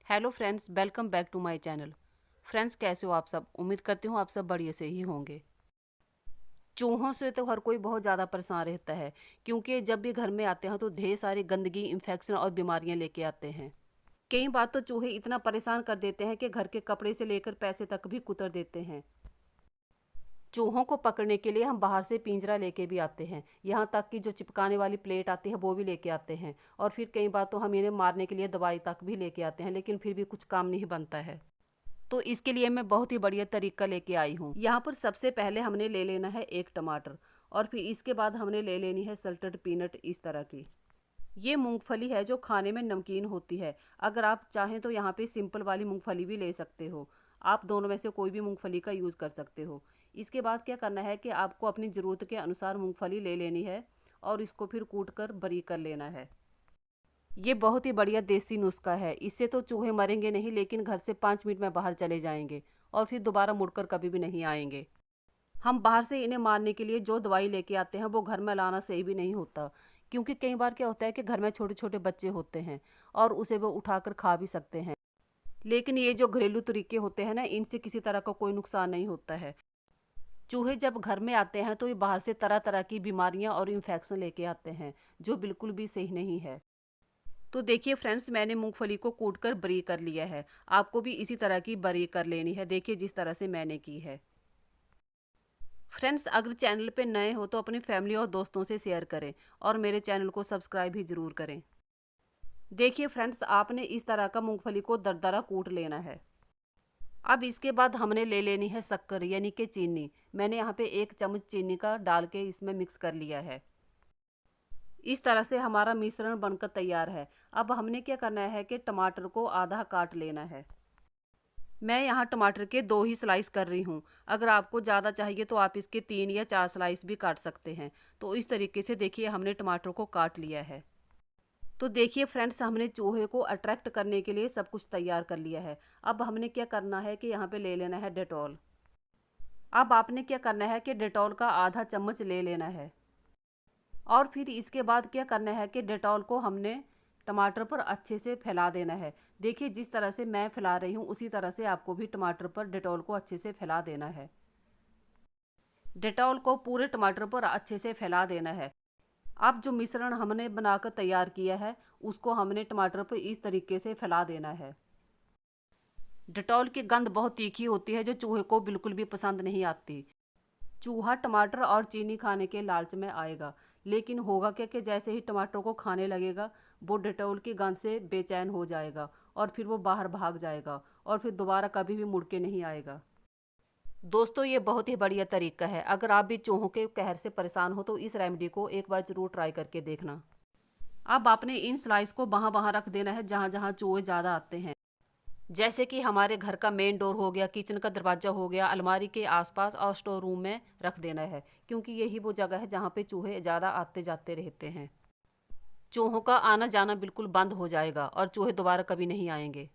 Hello friends, welcome back to my channel. Friends, कैसे हो आप सब? उम्मीद करती हूँ आप सब बढ़िया से ही होंगे। चूहों से तो हर कोई बहुत ज़्यादा परेशान रहता है, क्योंकि जब भी घर में आते हैं तो ढेर सारी गंदगी, इन्फेक्शन और बीमारियां लेके आते हैं। कई बार तो चूहे इतना परेशान कर देते हैं कि घर के कपड़े से लेकर पैसे तक भी कुतर देते हैं। चूहों को पकड़ने के लिए हम बाहर से पिंजरा लेके भी आते हैं, यहाँ तक कि जो चिपकाने वाली प्लेट आती है वो भी लेके आते हैं। और फिर कई बार तो हम इन्हें मारने के लिए दवाई तक भी लेके आते हैं, लेकिन फिर भी कुछ काम नहीं बनता है। तो इसके लिए मैं बहुत ही बढ़िया तरीका लेके आई हूँ। यहाँ पर सबसे पहले हमने ले लेना है एक टमाटर, और फिर इसके बाद हमने ले लेनी है सल्टेड पीनट इस तरह की। ये मूंगफली है जो खाने में नमकीन होती है। अगर आप चाहें तो यहाँ पे सिंपल वाली मूंगफली भी ले सकते हो। आप दोनों में से कोई भी मूंगफली का यूज़ कर सकते हो। इसके बाद क्या करना है कि आपको अपनी ज़रूरत के अनुसार मूंगफली ले लेनी है और इसको फिर कूट कर बारीक कर लेना है। ये बहुत ही बढ़िया देसी नुस्खा है। इससे तो चूहे मरेंगे नहीं, लेकिन घर से 5 मिनट में बाहर चले जाएंगे और फिर दोबारा मुड़कर कभी भी नहीं आएंगे। हम बाहर से इन्हें मारने के लिए जो दवाई लेके आते हैं वो घर में लाना सही भी नहीं होता, क्योंकि कई बार क्या होता है कि घर में छोटे छोटे बच्चे होते हैं और उसे वो उठाकर खा भी सकते हैं। लेकिन ये जो घरेलू तरीके होते हैं ना, इनसे किसी तरह का कोई नुकसान नहीं होता है। चूहे जब घर में आते हैं तो ये बाहर से तरह तरह की बीमारियां और इन्फेक्शन लेके आते हैं, जो बिल्कुल भी सही नहीं है। तो देखिए फ्रेंड्स, मैंने मूंगफली को कूट कर बारीक कर लिया है। आपको भी इसी तरह की बारीक कर लेनी है, देखिए जिस तरह से मैंने की है। फ्रेंड्स, अगर चैनल पे नए हो तो अपनी फैमिली और दोस्तों से शेयर करें और मेरे चैनल को सब्सक्राइब भी ज़रूर करें। देखिए फ्रेंड्स, आपने इस तरह का मूंगफली को दरदरा कूट लेना है। अब इसके बाद हमने ले लेनी है शक्कर यानी कि चीनी। मैंने यहाँ पे 1 चम्मच चीनी का डाल के इसमें मिक्स कर लिया है। इस तरह से हमारा मिश्रण बनकर तैयार है। अब हमने क्या करना है कि टमाटर को आधा काट लेना है। मैं यहाँ टमाटर के 2 ही स्लाइस कर रही हूँ। अगर आपको ज़्यादा चाहिए तो आप इसके 3 या 4 स्लाइस भी काट सकते हैं। तो इस तरीके से देखिए हमने टमाटर को काट लिया है। तो देखिए फ्रेंड्स, हमने चूहे को अट्रैक्ट करने के लिए सब कुछ तैयार कर लिया है। अब हमने क्या करना है कि यहाँ पे ले लेना है डेटॉल। अब आपने क्या करना है कि डेटॉल का आधा चम्मच ले लेना है। और फिर इसके बाद क्या करना है कि डेटॉल को हमने टमाटर पर अच्छे से फैला देना है। देखिए जिस तरह से मैं फैला रही हूँ उसी तरह से आपको भी टमाटर पर डेटॉल को अच्छे से फैला देना है। डेटॉल को पूरे टमाटर पर अच्छे से फैला देना है। अब जो मिश्रण हमने बनाकर तैयार किया है उसको हमने टमाटर पर इस तरीके से फैला देना है। डेटॉल की गंध बहुत तीखी होती है जो चूहे को बिल्कुल भी पसंद नहीं आती। चूहा टमाटर और चीनी खाने के लालच में आएगा, लेकिन होगा क्या कि जैसे ही टमाटर को खाने लगेगा वो डेटोल की गंध से बेचैन हो जाएगा और फिर वो बाहर भाग जाएगा और फिर दोबारा कभी भी मुड़ के नहीं आएगा। दोस्तों, ये बहुत ही बढ़िया तरीका है। अगर आप भी चूहों के कहर से परेशान हो तो इस रेमेडी को एक बार जरूर ट्राई करके देखना। अब आपने इन स्लाइस को वहां वहां रख देना है जहां जहां चूहे ज़्यादा आते हैं। जैसे कि हमारे घर का मेन डोर हो गया, किचन का दरवाजा हो गया, अलमारी के आसपास और स्टोर रूम में रख देना है, क्योंकि यही वो जगह है जहाँ पे चूहे ज़्यादा आते जाते रहते हैं। चूहों का आना जाना बिल्कुल बंद हो जाएगा और चूहे दोबारा कभी नहीं आएंगे।